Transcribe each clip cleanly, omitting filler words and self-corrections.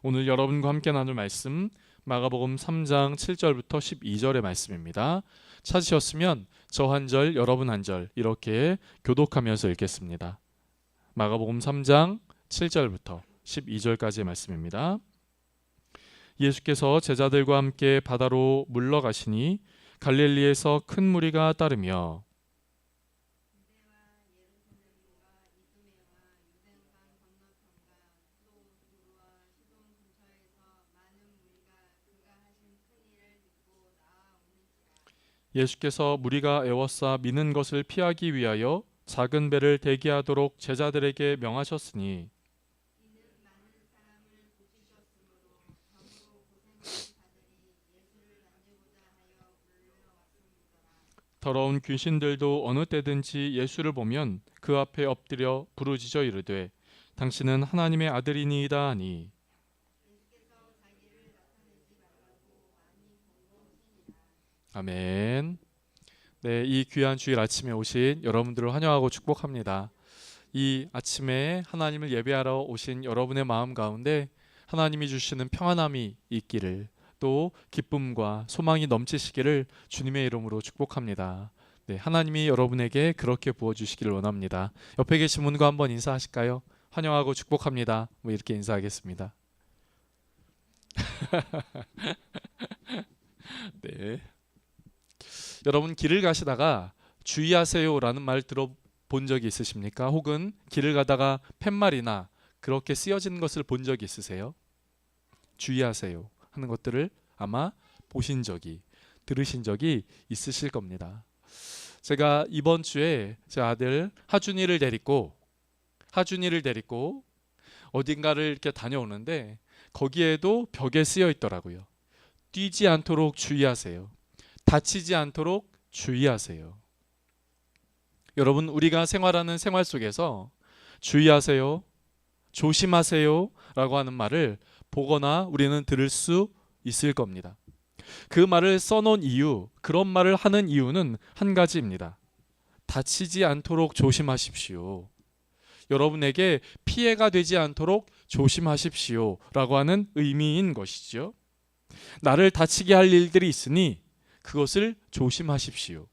오늘 여러분과 함께 나눌 말씀 마가복음 3장 7절부터 12절의 말씀입니다. 찾으셨으면 저 한 절, 여러분 한 절 이렇게 교독하면서 읽겠습니다. 마가복음 3장 7절부터 12절까지의 말씀입니다. 예수께서 제자들과 함께 바다로 물러가시니 갈릴리에서 큰 무리가 따르며 예수께서 무리가 애워싸 미는 것을 피하기 위하여 작은 배를 대기하도록 제자들에게 명하셨으니 더러운 귀신들도 어느 때든지 예수를 보면 그 앞에 엎드려 부르짖어 이르되 당신은 하나님의 아들이니이다 하니 아멘. 네, 이 귀한 주일 아침에 오신 여러분들을 환영하고 축복합니다. 이 아침에 하나님을 예배하러 오신 여러분의 마음 가운데 하나님이 주시는 평안함이 있기를, 또 기쁨과 소망이 넘치시기를 주님의 이름으로 축복합니다. 네, 하나님이 여러분에게 그렇게 부어주시기를 원합니다. 옆에 계신 분과 한번 인사하실까요? 환영하고 축복합니다. 뭐 이렇게 인사하겠습니다. 네. 여러분 길을 가시다가 주의하세요라는 말 들어본 적이 있으십니까? 혹은 길을 가다가 팻말이나 그렇게 쓰여진 것을 본 적이 있으세요? 주의하세요 하는 것들을 아마 보신 적이, 들으신 적이 있으실 겁니다. 제가 이번 주에 제 아들 하준이를 데리고 어딘가를 이렇게 다녀오는데 거기에도 벽에 쓰여 있더라고요. 뛰지 않도록 주의하세요. 다치지 않도록 주의하세요. 여러분, 우리가 생활하는 생활 속에서 주의하세요, 조심하세요 라고 하는 말을 보거나 우리는 들을 수 있을 겁니다. 그 말을 써놓은 이유, 그런 말을 하는 이유는 한 가지입니다. 다치지 않도록 조심하십시오. 여러분에게 피해가 되지 않도록 조심하십시오 라고 하는 의미인 것이죠. 나를 다치게 할 일들이 있으니 그것을 조심하십시오.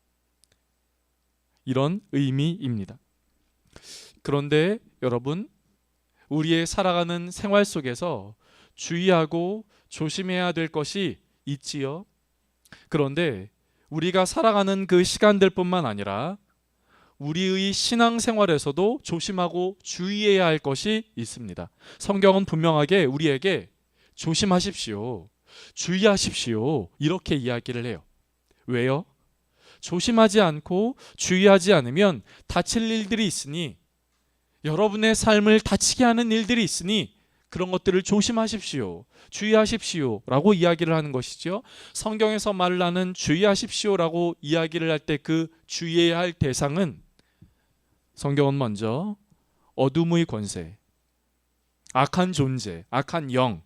이런 의미입니다. 그런데 여러분, 우리의 살아가는 생활 속에서 주의하고 조심해야 될 것이 있지요. 그런데 우리가 살아가는 그 시간들뿐만 아니라 우리의 신앙생활에서도 조심하고 주의해야 할 것이 있습니다. 성경은 분명하게 우리에게 조심하십시오, 주의하십시오 이렇게 이야기를 해요. 왜요? 조심하지 않고 주의하지 않으면 다칠 일들이 있으니, 여러분의 삶을 다치게 하는 일들이 있으니 그런 것들을 조심하십시오, 주의하십시오 라고 이야기를 하는 것이죠. 성경에서 말하는 주의하십시오 라고 이야기를 할 때 그 주의해야 할 대상은, 성경은 먼저 어둠의 권세, 악한 존재, 악한 영,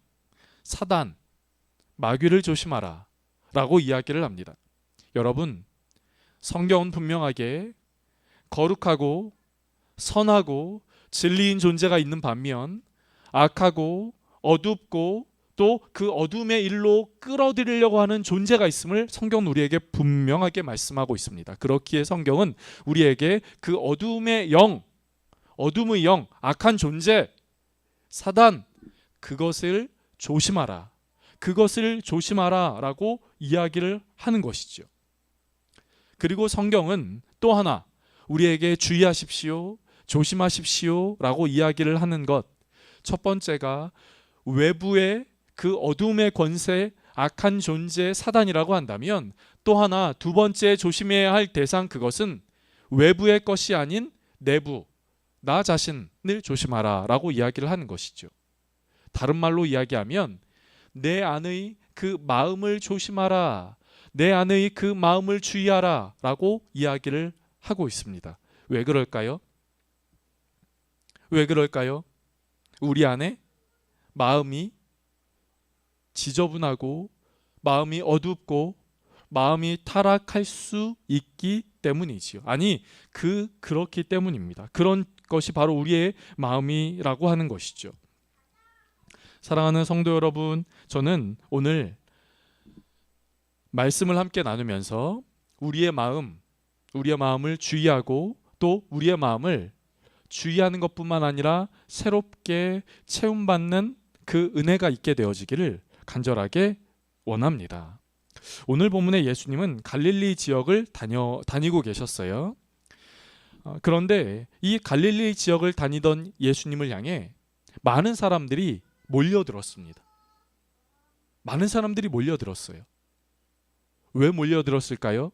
사단, 마귀를 조심하라 라고 이야기를 합니다. 여러분, 성경은 분명하게 거룩하고 선하고 진리인 존재가 있는 반면 악하고 어둡고 또 그 어둠의 일로 끌어들이려고 하는 존재가 있음을 성경은 우리에게 분명하게 말씀하고 있습니다. 그렇기에 성경은 우리에게 그 어둠의 영, 악한 존재, 사단, 그것을 조심하라 라고 이야기를 하는 것이죠. 그리고 성경은 또 하나 우리에게 주의하십시오, 조심하십시오 라고 이야기를 하는 것, 첫 번째가 외부의 그 어둠의 권세, 악한 존재, 사단이라고 한다면, 또 하나 두 번째 조심해야 할 대상, 그것은 외부의 것이 아닌 내부, 나 자신을 조심하라 라고 이야기를 하는 것이죠. 다른 말로 이야기하면 내 안의 그 마음을 조심하라, 내 안의 그 마음을 주의하라 라고 이야기를 하고 있습니다. 왜 그럴까요? 우리 안에 마음이 지저분하고 마음이 어둡고 마음이 타락할 수 있기 때문이지요. 아니, 그렇기 때문입니다. 그런 것이 바로 우리의 마음이라고 하는 것이죠. 사랑하는 성도 여러분, 저는 오늘 말씀을 함께 나누면서 우리의 마음을 주의하고 또 우리의 마음을 주의하는 것뿐만 아니라 새롭게 채움받는 그 은혜가 있게 되어지기를 간절하게 원합니다. 오늘 본문의 예수님은 갈릴리 지역을 다니고 계셨어요. 그런데 이 갈릴리 지역을 다니던 예수님을 향해 많은 사람들이 몰려들었습니다. 많은 사람들이 몰려들었어요. 왜 몰려들었을까요?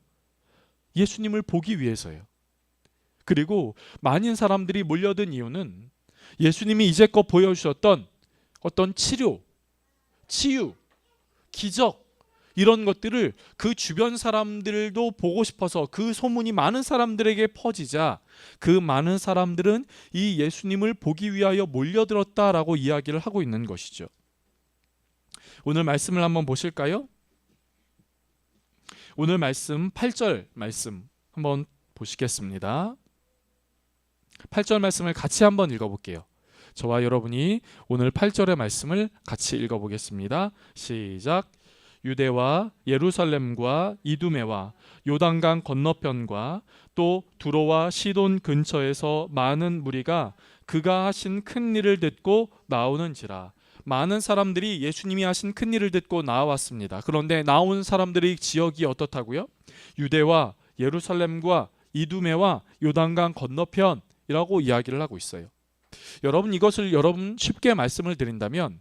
예수님을 보기 위해서요. 그리고 많은 사람들이 몰려든 이유는 예수님이 이제껏 보여주셨던 어떤 치료, 치유, 기적 이런 것들을 그 주변 사람들도 보고 싶어서 그 소문이 많은 사람들에게 퍼지자 그 많은 사람들은 이 예수님을 보기 위하여 몰려들었다라고 이야기를 하고 있는 것이죠. 오늘 말씀을 한번 보실까요? 오늘 말씀 8절 말씀 한번 보시겠습니다. 8절 말씀을 같이 한번 읽어볼게요. 저와 여러분이 오늘 8절의 말씀을 같이 읽어보겠습니다. 시작. 유대와 예루살렘과 이두메와 요단강 건너편과 또 두로와 시돈 근처에서 많은 무리가 그가 하신 큰 일을 듣고 나오는지라. 많은 사람들이 예수님이 하신 큰 일을 듣고 나왔습니다. 그런데 나온 사람들의 지역이 어떻다고요? 유대와 예루살렘과 이두메와 요단강 건너편이라고 이야기를 하고 있어요. 여러분, 이것을 여러분 쉽게 말씀을 드린다면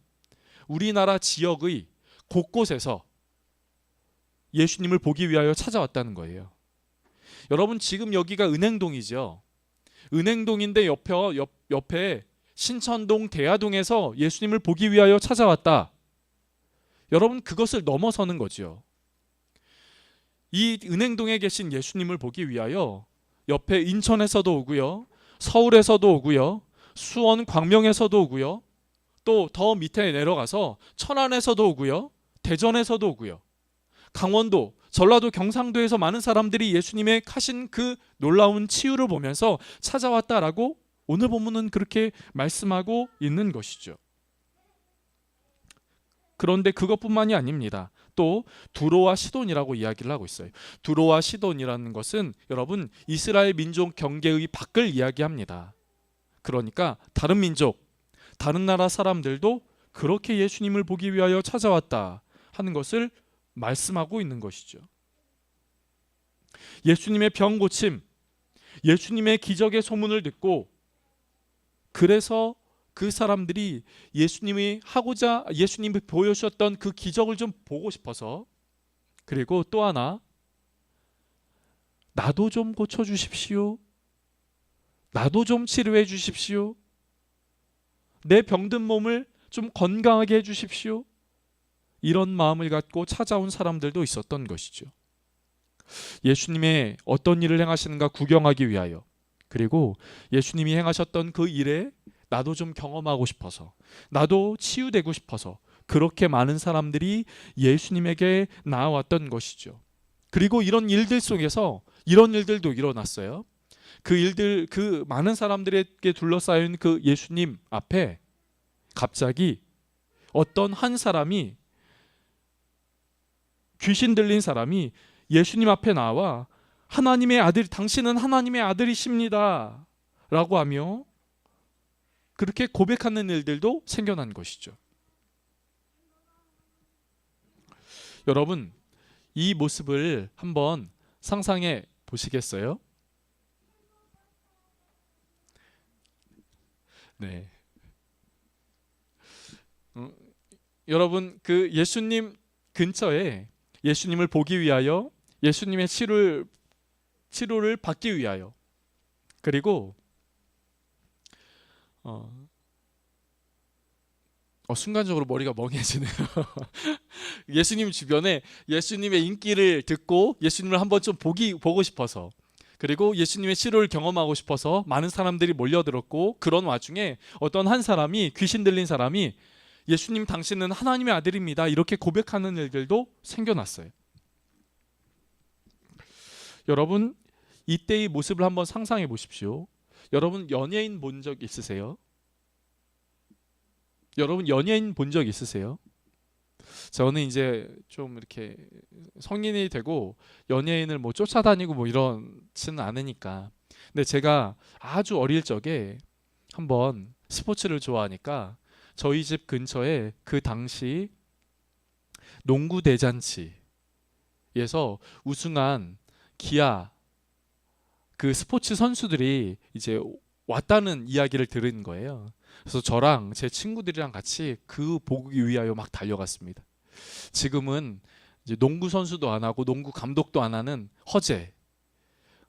우리나라 지역의 곳곳에서 예수님을 보기 위하여 찾아왔다는 거예요. 여러분, 지금 여기가 은행동이죠. 은행동인데 옆에 신천동, 대하동에서 예수님을 보기 위하여 찾아왔다. 여러분, 그것을 넘어서는 거죠. 이 은행동에 계신 예수님을 보기 위하여 옆에 인천에서도 오고요, 서울에서도 오고요, 수원 광명에서도 오고요, 또 더 밑에 내려가서 천안에서도 오고요, 대전에서도 오고요, 강원도, 전라도, 경상도에서 많은 사람들이 예수님의 하신 그 놀라운 치유를 보면서 찾아왔다라고 오늘 본문은 그렇게 말씀하고 있는 것이죠. 그런데 그것뿐만이 아닙니다. 또 두로와 시돈이라고 이야기를 하고 있어요. 두로와 시돈이라는 것은 여러분 이스라엘 민족 경계의 밖을 이야기합니다. 그러니까 다른 민족, 다른 나라 사람들도 그렇게 예수님을 보기 위하여 찾아왔다 하는 것을 말씀하고 있는 것이죠. 예수님의 병 고침, 예수님의 기적의 소문을 듣고 그래서 그 사람들이 예수님이 보여주셨던 그 기적을 좀 보고 싶어서, 그리고 또 하나, 나도 좀 고쳐주십시오, 나도 좀 치료해 주십시오, 내 병든 몸을 좀 건강하게 해주십시오, 이런 마음을 갖고 찾아온 사람들도 있었던 것이죠. 예수님의 어떤 일을 행하시는가 구경하기 위하여, 그리고 예수님이 행하셨던 그 일에 나도 좀 경험하고 싶어서, 나도 치유되고 싶어서 그렇게 많은 사람들이 예수님에게 나아왔던 것이죠. 그리고 이런 일들 속에서 이런 일들도 일어났어요. 그 많은 사람들에게 둘러싸인 그 예수님 앞에 갑자기 어떤 한 사람이, 귀신 들린 사람이 예수님 앞에 나와 당신은 하나님의 아들이십니다 라고 하며 그렇게 고백하는 일들도 생겨난 것이죠. 여러분, 이 모습을 한번 상상해 보시겠어요? 네. 여러분, 그 예수님 근처에 예수님을 보기 위하여, 예수님의 치료를 받기 위하여, 그리고 순간적으로 머리가 멍해지네요. 예수님 주변에 예수님의 인기를 듣고 예수님을 한번 좀 보고 싶어서, 그리고 예수님의 치료를 경험하고 싶어서 많은 사람들이 몰려들었고, 그런 와중에 어떤 한 사람이, 귀신 들린 사람이 예수님 당신은 하나님의 아들입니다 이렇게 고백하는 일들도 생겨났어요. 여러분, 이때의 모습을 한번 상상해 보십시오. 여러분, 연예인 본 적 있으세요? 여러분 연예인 본 적 있으세요? 저는 이제 좀 이렇게 성인이 되고 연예인을 뭐 쫓아다니고 뭐 이런지는 않으니까. 근데 제가 아주 어릴 적에 한번 스포츠를 좋아하니까 저희 집 근처에 그 당시 농구 대잔치에서 우승한 기아 그 스포츠 선수들이 이제 왔다는 이야기를 들은 거예요. 그래서 저랑 제 친구들이랑 같이 그 보기 위하여 막 달려갔습니다. 지금은 이제 농구 선수도 안 하고 농구 감독도 안 하는 허재,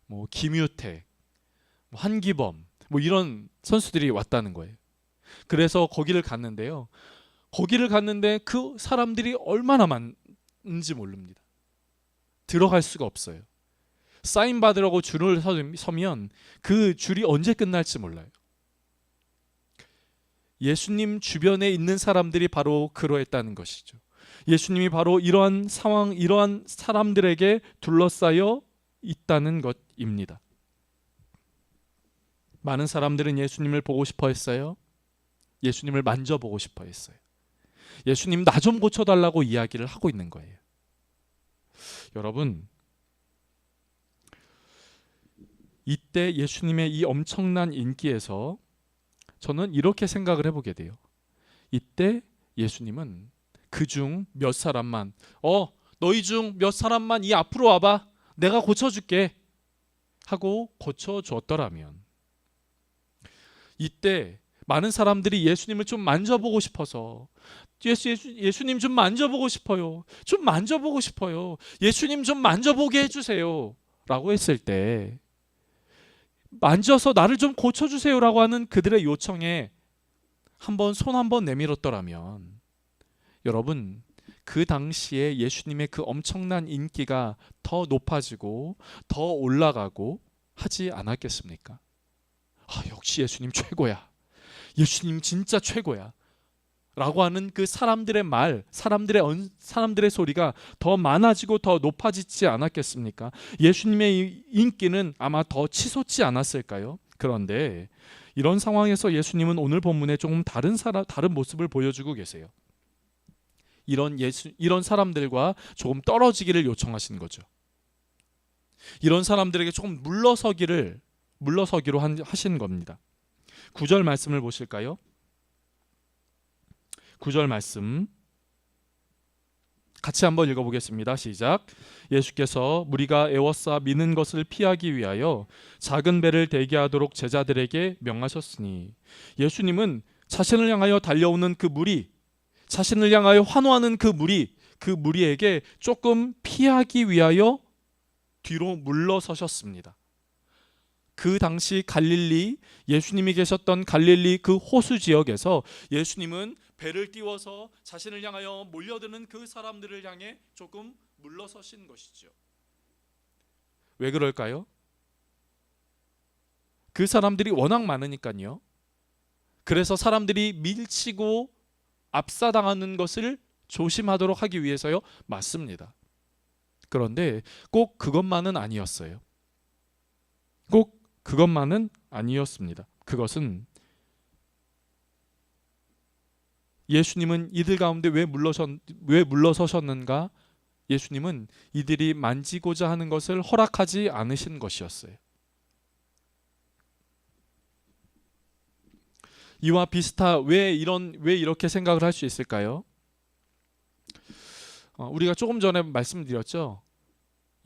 뭐 김유택, 뭐 한기범, 뭐 이런 선수들이 왔다는 거예요. 그래서 거기를 갔는데요. 거기를 갔는데 그 사람들이 얼마나 많은지 모릅니다. 들어갈 수가 없어요. 사인 받으라고 줄을 서면 그 줄이 언제 끝날지 몰라요. 예수님 주변에 있는 사람들이 바로 그러했다는 것이죠. 예수님이 바로 이러한 상황, 이러한 사람들에게 둘러싸여 있다는 것입니다. 많은 사람들은 예수님을 보고 싶어 했어요. 예수님을 만져보고 싶어 했어요. 예수님 나 좀 고쳐달라고 이야기를 하고 있는 거예요. 여러분, 이때 예수님의 이 엄청난 인기에서 저는 이렇게 생각을 해보게 돼요. 이때 예수님은 그중 몇 사람만, 너희 중 몇 사람만 이 앞으로 와봐, 내가 고쳐줄게 하고 고쳐줬더라면, 이때 많은 사람들이 예수님을 좀 만져보고 싶어서 예수님 좀 만져보고 싶어요, 좀 만져보고 싶어요, 예수님 좀 만져보게 해주세요 라고 했을 때, 만져서 나를 좀 고쳐주세요라고 하는 그들의 요청에 손 한번 내밀었더라면, 여러분, 그 당시에 예수님의 그 엄청난 인기가 더 높아지고 더 올라가고 하지 않았겠습니까? 역시 예수님 최고야, 예수님 진짜 최고야 라고 하는 그 사람들의 말, 사람들의 소리가 더 많아지고 더 높아지지 않았겠습니까? 예수님의 인기는 아마 더 치솟지 않았을까요? 그런데 이런 상황에서 예수님은 오늘 본문에 조금 다른 모습을 보여주고 계세요. 이런 사람들과 조금 떨어지기를 요청하신 거죠. 이런 사람들에게 조금 물러서기로 하신 겁니다. 9절 말씀을 보실까요? 9절 말씀 같이 한번 읽어보겠습니다. 시작. 예수께서 무리가 에워싸 미는 것을 피하기 위하여 작은 배를 대기하도록 제자들에게 명하셨으니, 예수님은 자신을 향하여 달려오는 그 무리, 자신을 향하여 환호하는 그 무리에게 조금 피하기 위하여 뒤로 물러서셨습니다. 그 당시 갈릴리, 예수님이 계셨던 갈릴리 그 호수 지역에서 예수님은 배를 띄워서 자신을 향하여 몰려드는 그 사람들을 향해 조금 물러서신 것이죠. 왜 그럴까요? 그 사람들이 워낙 많으니까요. 그래서 사람들이 밀치고 압사당하는 것을 조심하도록 하기 위해서요. 맞습니다. 그런데 꼭 그것만은 아니었어요. 꼭 그것만은 아니었습니다. 그것은 예수님은 이들 가운데 왜 물러서셨는가? 예수님은 이들이 만지고자 하는 것을 허락하지 않으신 것이었어요. 이와 왜 이렇게 생각을 할 수 있을까요? 우리가 조금 전에 말씀드렸죠.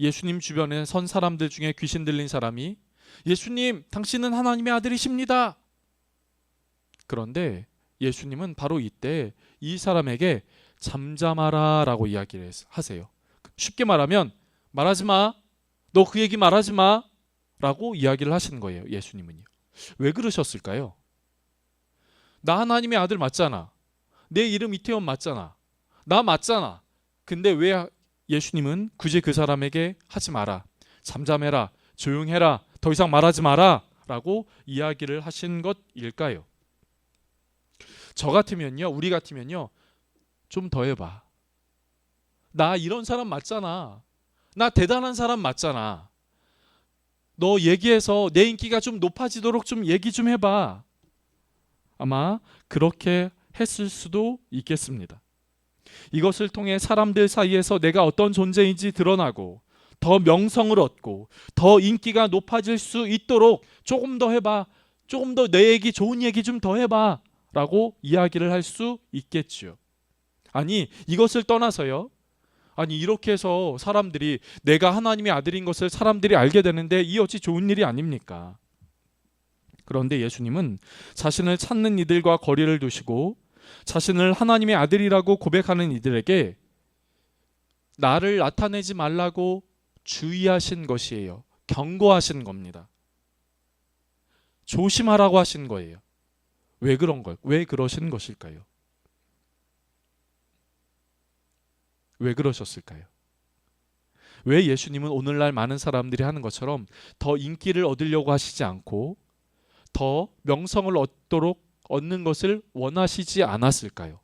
예수님 주변에 선 사람들 중에 귀신 들린 사람이, 예수님, 당신은 하나님의 아들이십니다. 그런데 예수님은 바로 이때 이 사람에게 잠잠하라 라고 이야기를 하세요. 쉽게 말하면 말하지 마, 너 그 얘기 말하지 마 라고 이야기를 하시는 거예요. 예수님은요. 왜 그러셨을까요? 나 하나님의 아들 맞잖아, 내 이름 이태원 맞잖아, 나 맞잖아. 근데 왜 예수님은 굳이 그 사람에게 하지 마라, 잠잠해라, 조용해라, 더 이상 말하지 마라 라고 이야기를 하신 것일까요? 우리 같으면요, 좀 더 해봐, 나 이런 사람 맞잖아, 나 대단한 사람 맞잖아, 너 얘기해서 내 인기가 좀 높아지도록 좀 얘기 좀 해봐. 아마 그렇게 했을 수도 있겠습니다. 이것을 통해 사람들 사이에서 내가 어떤 존재인지 드러나고 더 명성을 얻고 더 인기가 높아질 수 있도록 조금 더 해봐, 조금 더 내 얘기, 좋은 얘기 좀 더 해봐 라고 이야기를 할 수 있겠지요. 아니, 이것을 떠나서요, 아니 이렇게 해서 사람들이 내가 하나님의 아들인 것을 사람들이 알게 되는데 이 어찌 좋은 일이 아닙니까? 그런데 예수님은 자신을 찾는 이들과 거리를 두시고 자신을 하나님의 아들이라고 고백하는 이들에게 나를 나타내지 말라고 주의하신 것이에요. 경고하신 겁니다. 조심하라고 하신 거예요. 왜 그런 걸? 왜 그러신 것일까요? 왜 그러셨을까요? 왜 예수님은 오늘날 많은 사람들이 하는 것처럼 더 인기를 얻으려고 하시지 않고 더 명성을 얻는 것을 원하시지 않았을까요?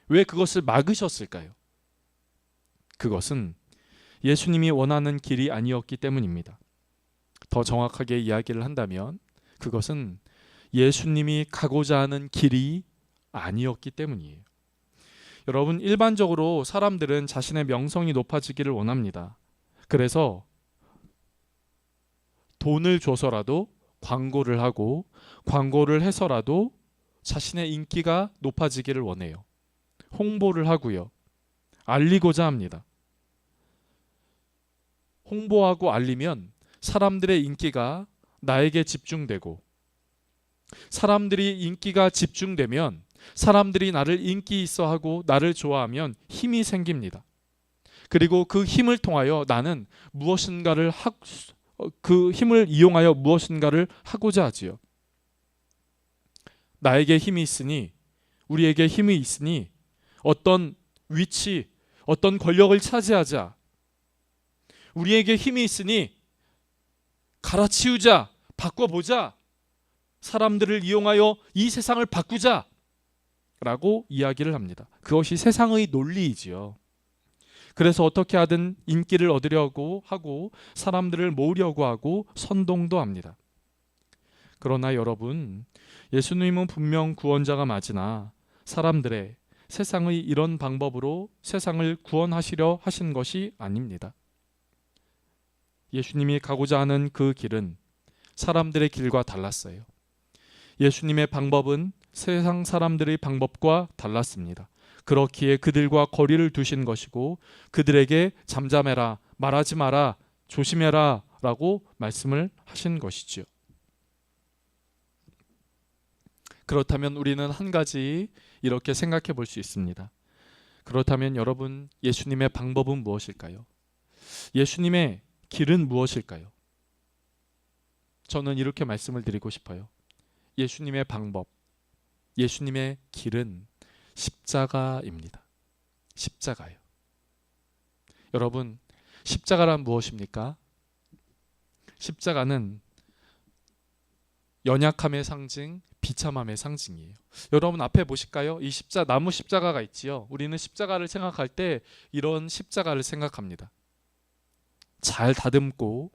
왜 그것을 막으셨을까요? 그것은 예수님이 원하는 길이 아니었기 때문입니다. 더 정확하게 이야기를 한다면 그것은 예수님이 가고자 하는 길이 아니었기 때문이에요. 여러분, 일반적으로 사람들은 자신의 명성이 높아지기를 원합니다. 그래서 돈을 줘서라도 광고를 하고 광고를 해서라도 자신의 인기가 높아지기를 원해요. 홍보를 하고요. 알리고자 합니다. 홍보하고 알리면 사람들의 인기가 나에게 집중되고 사람들이 인기가 집중되면 사람들이 나를 인기 있어 하고 나를 좋아하면 힘이 생깁니다. 그리고 그 힘을 통하여 나는 그 힘을 이용하여 무엇인가를 하고자 하지요. 나에게 힘이 있으니, 우리에게 힘이 있으니 어떤 위치, 어떤 권력을 차지하자. 우리에게 힘이 있으니 갈아치우자, 바꿔보자. 사람들을 이용하여 이 세상을 바꾸자 라고 이야기를 합니다. 그것이 세상의 논리이지요. 그래서 어떻게 하든 인기를 얻으려고 하고 사람들을 모으려고 하고 선동도 합니다. 그러나 여러분, 예수님은 분명 구원자가 맞으나 사람들의 세상의 이런 방법으로 세상을 구원하시려 하신 것이 아닙니다. 예수님이 가고자 하는 그 길은 사람들의 길과 달랐어요. 예수님의 방법은 세상 사람들의 방법과 달랐습니다. 그렇기에 그들과 거리를 두신 것이고 그들에게 잠잠해라, 말하지 마라, 조심해라 라고 말씀을 하신 것이죠. 그렇다면 우리는 한 가지 이렇게 생각해 볼 수 있습니다. 그렇다면 여러분, 예수님의 방법은 무엇일까요? 예수님의 길은 무엇일까요? 저는 이렇게 말씀을 드리고 싶어요. 예수님의 방법, 예수님의 길은 십자가입니다. 십자가요. 여러분, 십자가란 무엇입니까? 십자가는 연약함의 상징, 비참함의 상징이에요. 여러분 앞에 보실까요? 이 나무 십자가가 있지요. 우리는 십자가를 생각할 때 이런 십자가를 생각합니다. 잘 다듬고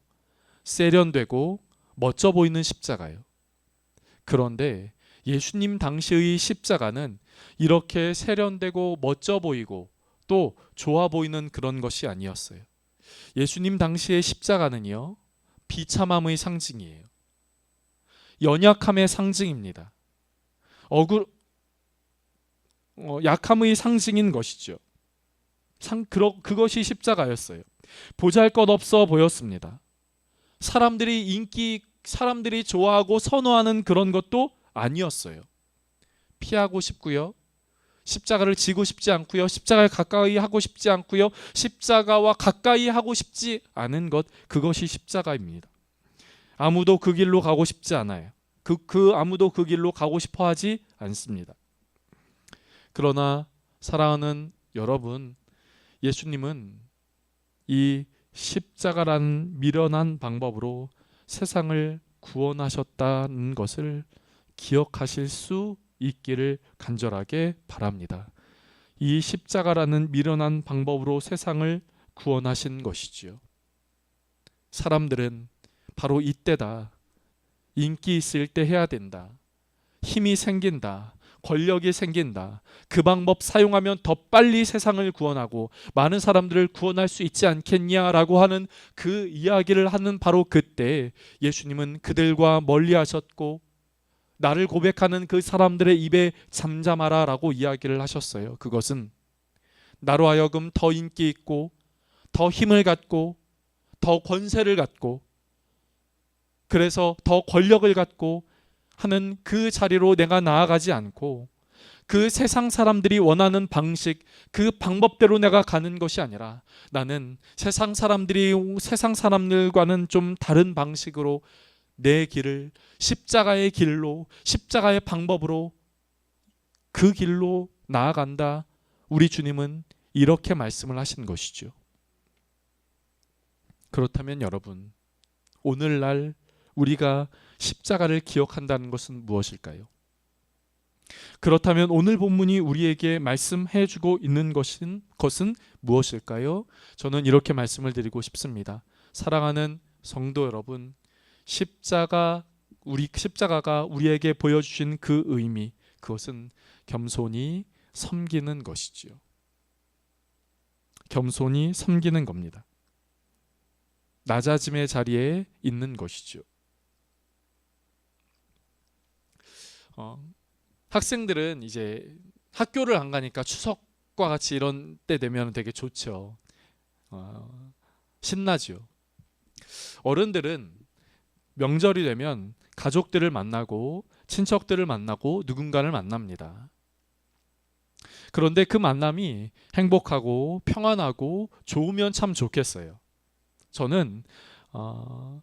세련되고 멋져 보이는 십자가요. 그런데 예수님 당시의 십자가는 이렇게 세련되고 멋져 보이고 또 좋아 보이는 그런 것이 아니었어요. 예수님 당시의 십자가는요, 비참함의 상징이에요. 연약함의 상징입니다. 약함의 상징인 것이죠. 그것이 십자가였어요. 보잘것없어 보였습니다. 사람들이 좋아하고 선호하는 그런 것도 아니었어요. 피하고 싶고요. 십자가를 지고 싶지 않고요. 십자가에 가까이 하고 싶지 않고요. 십자가와 가까이 하고 싶지 않은 것, 그것이 십자가입니다. 아무도 그 길로 가고 싶지 않아요. 아무도 그 길로 가고 싶어 하지 않습니다. 그러나 사랑하는 여러분, 예수님은 이 십자가라는 미련한 방법으로 세상을 구원하셨다는 것을 기억하실 수 있기를 간절하게 바랍니다. 이 십자가라는 미련한 방법으로 세상을 구원하신 것이지요. 사람들은 바로 이때다, 인기 있을 때 해야 된다, 힘이 생긴다, 권력이 생긴다. 그 방법 사용하면 더 빨리 세상을 구원하고 많은 사람들을 구원할 수 있지 않겠냐라고 하는 그 이야기를 하는 바로 그때 예수님은 그들과 멀리 하셨고 나를 고백하는 그 사람들의 입에 잠잠하라 라고 이야기를 하셨어요. 그것은 나로 하여금 더 인기 있고 더 힘을 갖고 더 권세를 갖고 그래서 더 권력을 갖고 하는 그 자리로 내가 나아가지 않고 그 세상 사람들이 원하는 방식, 그 방법대로 내가 가는 것이 아니라 나는 세상 사람들과는 좀 다른 방식으로 내 길을 십자가의 길로, 십자가의 방법으로 그 길로 나아간다. 우리 주님은 이렇게 말씀을 하신 것이죠. 그렇다면 여러분, 오늘날 우리가 십자가를 기억한다는 것은 무엇일까요? 그렇다면 오늘 본문이 우리에게 말씀해 주고 있는 것은 무엇일까요? 저는 이렇게 말씀을 드리고 싶습니다. 사랑하는 성도 여러분, 십자가가 우리에게 보여주신 그 의미, 그것은 겸손히 섬기는 것이지요. 겸손히 섬기는 겁니다. 낮아짐의 자리에 있는 것이죠. 학생들은 이제 학교를 안 가니까 추석과 같이 이런 때 되면 되게 좋죠. 신나죠. 어른들은 명절이 되면 가족들을 만나고 친척들을 만나고 누군가를 만납니다. 그런데 그 만남이 행복하고 평안하고 좋으면 참 좋겠어요. 저는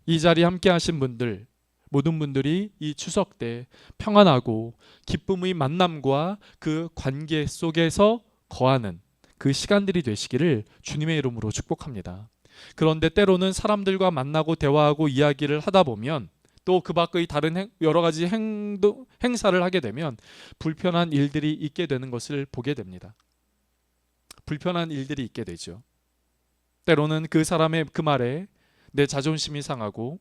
이 자리에 함께 하신 분들, 모든 분들이 이 추석 때 평안하고 기쁨의 만남과 그 관계 속에서 거하는 그 시간들이 되시기를 주님의 이름으로 축복합니다. 그런데 때로는 사람들과 만나고 대화하고 이야기를 하다 보면 또 그 밖의 다른 여러 가지 행사를 하게 되면 불편한 일들이 있게 되는 것을 보게 됩니다. 불편한 일들이 있게 되죠. 때로는 그 사람의 그 말에 내 자존심이 상하고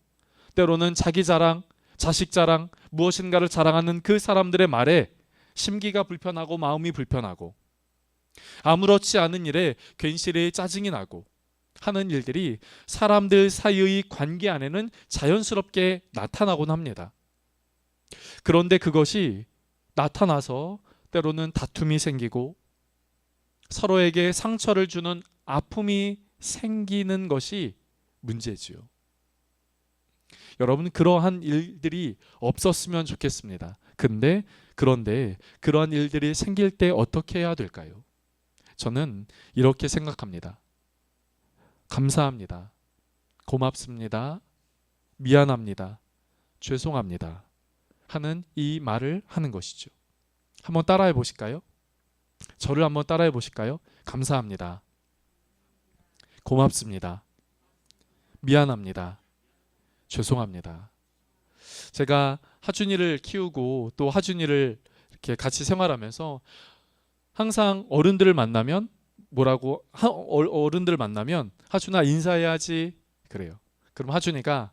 때로는 자기 자랑, 자식 자랑, 무엇인가를 자랑하는 그 사람들의 말에 심기가 불편하고 마음이 불편하고 아무렇지 않은 일에 괜시리 짜증이 나고 하는 일들이 사람들 사이의 관계 안에는 자연스럽게 나타나곤 합니다. 그런데 그것이 나타나서 때로는 다툼이 생기고 서로에게 상처를 주는 아픔이 생기는 것이 문제지요. 여러분, 그러한 일들이 없었으면 좋겠습니다. 그런데 그러한 일들이 생길 때 어떻게 해야 될까요? 저는 이렇게 생각합니다. 감사합니다. 고맙습니다. 미안합니다. 죄송합니다. 하는 이 말을 하는 것이죠. 한번 따라해 보실까요? 저를 한번 따라해 보실까요? 감사합니다. 고맙습니다. 미안합니다. 죄송합니다. 제가 하준이를 키우고 또 하준이를 이렇게 같이 생활하면서 항상 어른들을 만나면 어른들을 만나면 하준아 인사해야지 그래요. 그럼 하준이가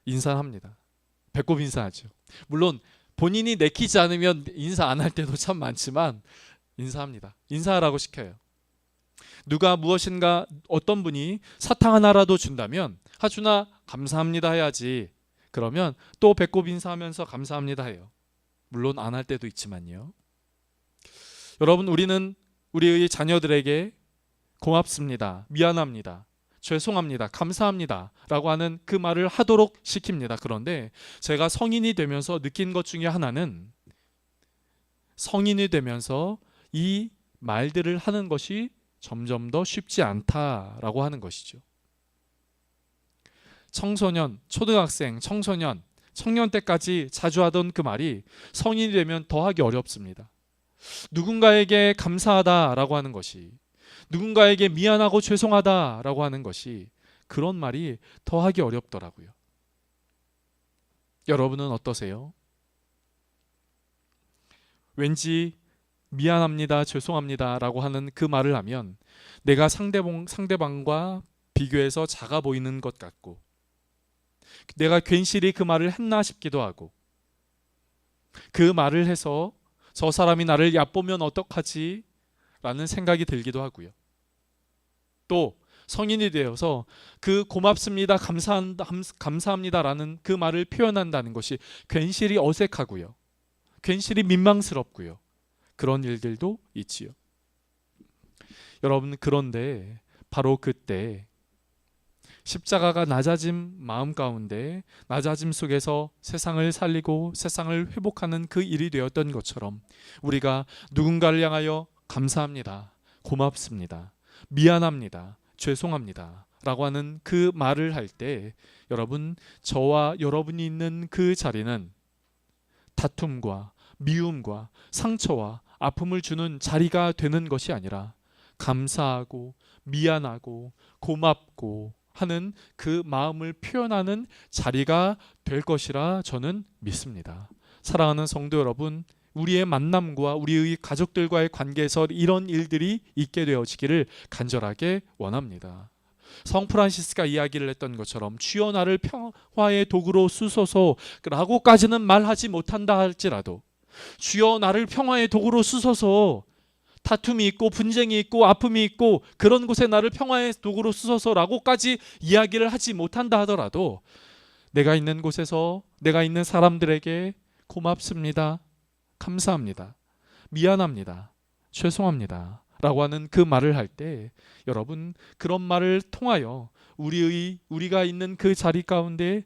인사합니다. 배꼽 인사하죠. 물론 본인이 내키지 않으면 인사 안 할 때도 참 많지만 인사합니다. 인사하라고 시켜요. 누가 무엇인가 어떤 분이 사탕 하나라도 준다면 하준아 감사합니다 해야지. 그러면 또 배꼽 인사하면서 감사합니다 해요. 물론 안 할 때도 있지만요. 여러분, 우리는 우리의 자녀들에게 고맙습니다, 미안합니다, 죄송합니다, 감사합니다 라고 하는 그 말을 하도록 시킵니다. 그런데 제가 성인이 되면서 느낀 것 중에 하나는 성인이 되면서 이 말들을 하는 것이 점점 더 쉽지 않다라고 하는 것이죠. 청소년, 초등학생, 청소년, 청년 때까지 자주 하던 그 말이 성인이 되면 더 하기 어렵습니다. 누군가에게 감사하다라고 하는 것이, 누군가에게 미안하고 죄송하다라고 하는 것이, 그런 말이 더 하기 어렵더라고요. 여러분은 어떠세요? 왠지 미안합니다, 죄송합니다 라고 하는 그 말을 하면 내가 상대방과 비교해서 작아 보이는 것 같고, 내가 괜시리 그 말을 했나 싶기도 하고, 그 말을 해서 저 사람이 나를 얕보면 어떡하지? 라는 생각이 들기도 하고요. 또 성인이 되어서 그 고맙습니다, 감사합니다 라는 그 말을 표현한다는 것이 괜시리 어색하고요. 괜시리 민망스럽고요. 그런 일들도 있지요. 여러분, 그런데 바로 그때 십자가가 낮아짐 마음 가운데, 낮아짐 속에서 세상을 살리고 세상을 회복하는 그 일이 되었던 것처럼 우리가 누군가를 향하여 감사합니다, 고맙습니다, 미안합니다, 죄송합니다 라고 하는 그 말을 할 때, 여러분, 저와 여러분이 있는 그 자리는 다툼과 미움과 상처와 아픔을 주는 자리가 되는 것이 아니라 감사하고 미안하고 고맙고 하는 그 마음을 표현하는 자리가 될 것이라 저는 믿습니다. 사랑하는 성도 여러분, 우리의 만남과 우리의 가족들과의 관계에서 이런 일들이 있게 되어지기를 간절하게 원합니다. 성 프란시스가 이야기를 했던 것처럼 주여 나를 평화의 도구로 쓰소서라고까지는 말하지 못한다 할지라도 주여 나를 평화의 도구로 쓰소서, 다툼이 있고 분쟁이 있고 아픔이 있고 그런 곳에 나를 평화의 도구로 쓰소서라고까지 이야기를 하지 못한다 하더라도 내가 있는 곳에서 내가 있는 사람들에게 고맙습니다, 감사합니다, 미안합니다, 죄송합니다 라고 하는 그 말을 할 때, 여러분, 그런 말을 통하여 우리가 있는 그 자리 가운데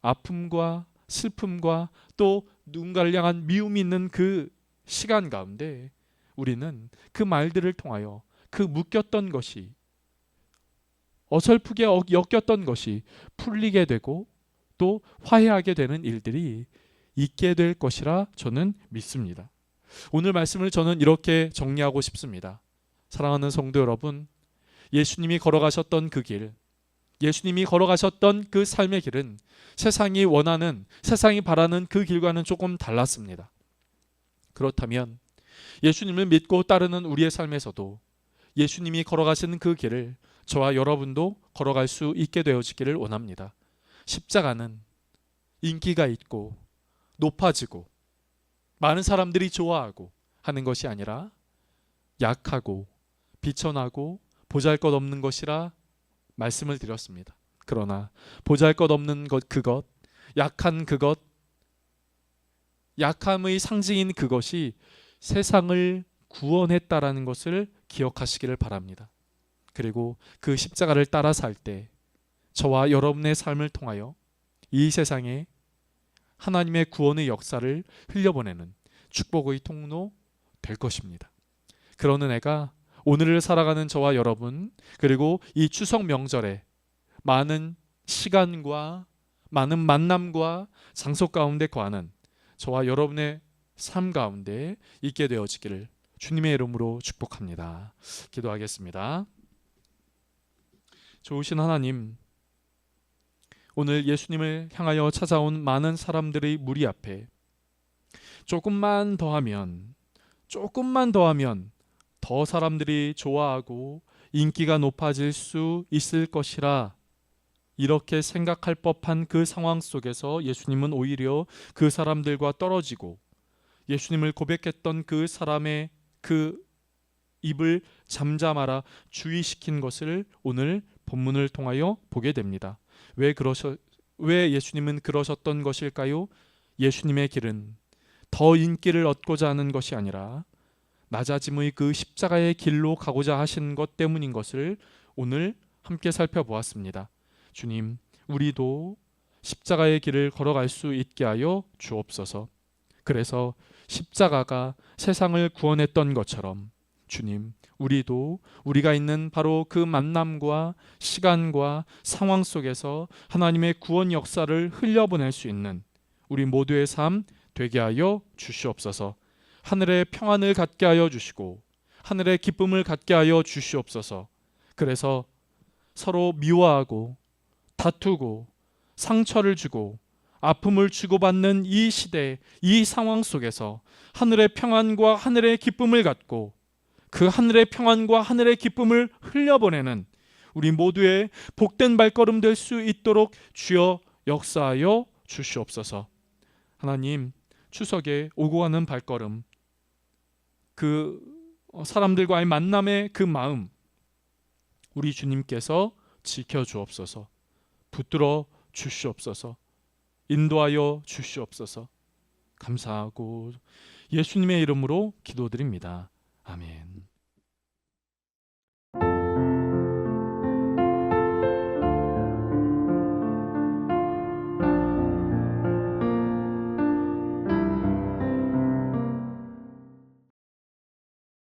아픔과 슬픔과 또 누군가를 향한 미움이 있는 그 시간 가운데 우리는 그 말들을 통하여 그 묶였던 것이, 어설프게 엮였던 것이 풀리게 되고 또 화해하게 되는 일들이 있게 될 것이라 저는 믿습니다. 오늘 말씀을 저는 이렇게 정리하고 싶습니다. 사랑하는 성도 여러분, 예수님이 걸어가셨던 그 길, 예수님이 걸어가셨던 그 삶의 길은 세상이 원하는, 세상이 바라는 그 길과는 조금 달랐습니다. 그렇다면 예수님을 믿고 따르는 우리의 삶에서도 예수님이 걸어가시는 그 길을 저와 여러분도 걸어갈 수 있게 되어지기를 원합니다. 십자가는 인기가 있고 높아지고 많은 사람들이 좋아하고 하는 것이 아니라 약하고 비천하고 보잘것없는 것이라 말씀을 드렸습니다. 그러나 보잘것없는 그것, 약한 그것, 약함의 상징인 그것이 세상을 구원했다라는 것을 기억하시기를 바랍니다. 그리고 그 십자가를 따라 살 때 저와 여러분의 삶을 통하여 이 세상에 하나님의 구원의 역사를 흘려보내는 축복의 통로 될 것입니다. 그런 은혜가 오늘을 살아가는 저와 여러분, 그리고 이 추석 명절에 많은 시간과 많은 만남과 장소 가운데 거하는 저와 여러분의 삶 가운데 있게 되어지기를 주님의 이름으로 축복합니다. 기도하겠습니다. 좋으신 하나님, 오늘 예수님을 향하여 찾아온 많은 사람들의 무리 앞에 조금만 더하면 더 사람들이 좋아하고 인기가 높아질 수 있을 것이라 이렇게 생각할 법한 그 상황 속에서 예수님은 오히려 그 사람들과 떨어지고 예수님을 고백했던 그 사람의 그 입을 잠잠하라 주의시킨 것을 오늘 본문을 통하여 보게 됩니다. 왜 예수님은 그러셨던 것일까요? 예수님의 길은 더 인기를 얻고자 하는 것이 아니라 낮아짐의 그 십자가의 길로 가고자 하신 것 때문인 것을 오늘 함께 살펴보았습니다. 주님, 우리도 십자가의 길을 걸어갈 수 있게 하여 주옵소서. 그래서 십자가가 세상을 구원했던 것처럼 주님, 우리도 우리가 있는 바로 그 만남과 시간과 상황 속에서 하나님의 구원 역사를 흘려보낼 수 있는 우리 모두의 삶 되게 하여 주시옵소서. 하늘의 평안을 갖게 하여 주시고 하늘의 기쁨을 갖게 하여 주시옵소서. 그래서 서로 미워하고 다투고 상처를 주고 아픔을 주고받는 이 시대, 이 상황 속에서 하늘의 평안과 하늘의 기쁨을 갖고 그 하늘의 평안과 하늘의 기쁨을 흘려보내는 우리 모두의 복된 발걸음 될 수 있도록 주여 역사하여 주시옵소서. 하나님, 추석에 오고 가는 발걸음 그 사람들과의 만남의 그 마음, 우리 주님께서 지켜주옵소서, 붙들어 주시옵소서, 인도하여 주시옵소서. 감사하고 예수님의 이름으로 기도드립니다. 아멘.